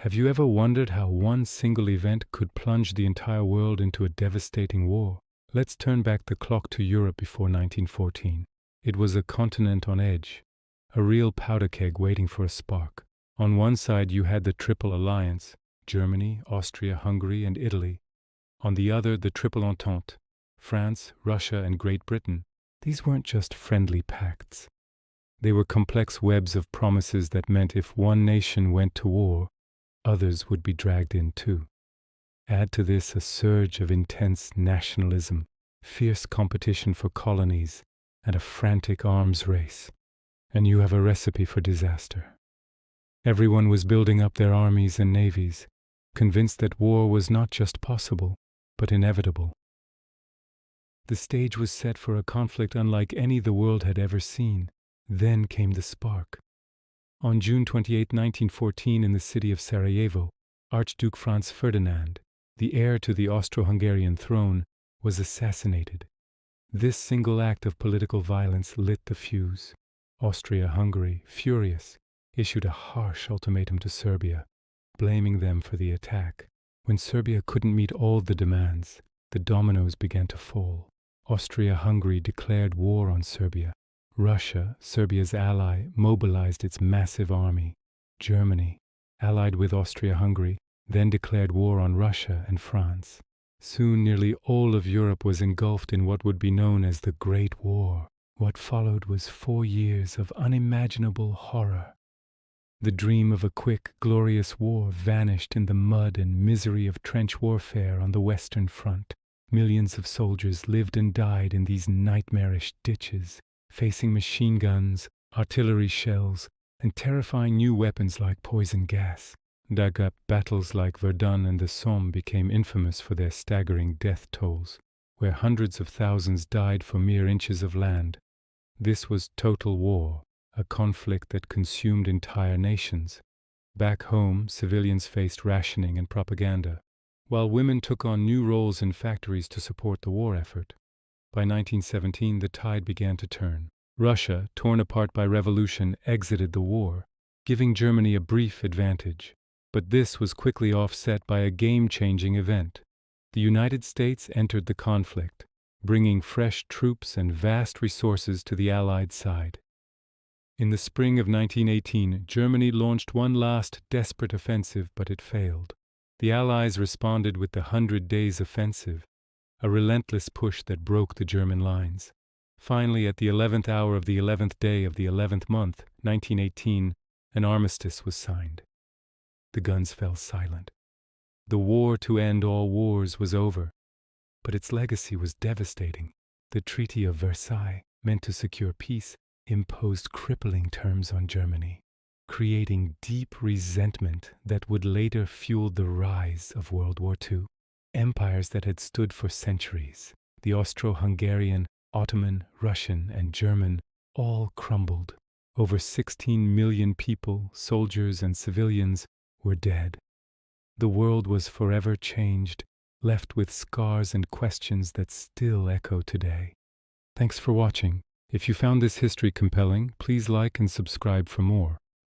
Have you ever wondered how one single event could plunge the entire world into a devastating war? Let's turn back the clock to Europe before 1914. It was a continent on edge, a real powder keg waiting for a spark. On one side you had the Triple Alliance, Germany, Austria, Hungary, and Italy. On the other, the Triple Entente, France, Russia, and Great Britain. These weren't just friendly pacts. They were complex webs of promises that meant if one nation went to war, others would be dragged in too. Add to this a surge of intense nationalism, fierce competition for colonies, and a frantic arms race, and you have a recipe for disaster. Everyone was building up their armies and navies, convinced that war was not just possible, but inevitable. The stage was set for a conflict unlike any the world had ever seen. Then came the spark. On June 28, 1914, in the city of Sarajevo, Archduke Franz Ferdinand, the heir to the Austro-Hungarian throne, was assassinated. This single act of political violence lit the fuse. Austria-Hungary, furious, issued a harsh ultimatum to Serbia, blaming them for the attack. When Serbia couldn't meet all the demands, the dominoes began to fall. Austria-Hungary declared war on Serbia. Russia, Serbia's ally, mobilized its massive army. Germany, allied with Austria-Hungary, then declared war on Russia and France. Soon nearly all of Europe was engulfed in what would be known as the Great War. What followed was 4 years of unimaginable horror. The dream of a quick, glorious war vanished in the mud and misery of trench warfare on the Western Front. Millions of soldiers lived and died in these nightmarish ditches, facing machine guns, artillery shells, and terrifying new weapons like poison gas. Battles like Verdun and the Somme became infamous for their staggering death tolls, where hundreds of thousands died for mere inches of land. This was total war, a conflict that consumed entire nations. Back home, civilians faced rationing and propaganda, while women took on new roles in factories to support the war effort. By 1917, the tide began to turn. Russia, torn apart by revolution, exited the war, giving Germany a brief advantage. But this was quickly offset by a game-changing event. The United States entered the conflict, bringing fresh troops and vast resources to the Allied side. In the spring of 1918, Germany launched one last desperate offensive, but it failed. The Allies responded with the 100 Days Offensive, a relentless push that broke the German lines. Finally, at the 11th hour of the 11th day of the 11th month, 1918, an armistice was signed. The guns fell silent. The war to end all wars was over, but its legacy was devastating. The Treaty of Versailles, meant to secure peace, imposed crippling terms on Germany, creating deep resentment that would later fuel the rise of World War II. Empires that had stood for centuries, the Austro-Hungarian, Ottoman, Russian, and German, all crumbled. Over 16 million people, soldiers and civilians, were dead. The world was forever changed, left with scars and questions that still echo today. Thanks for watching. If you found this history compelling, please like and subscribe for more.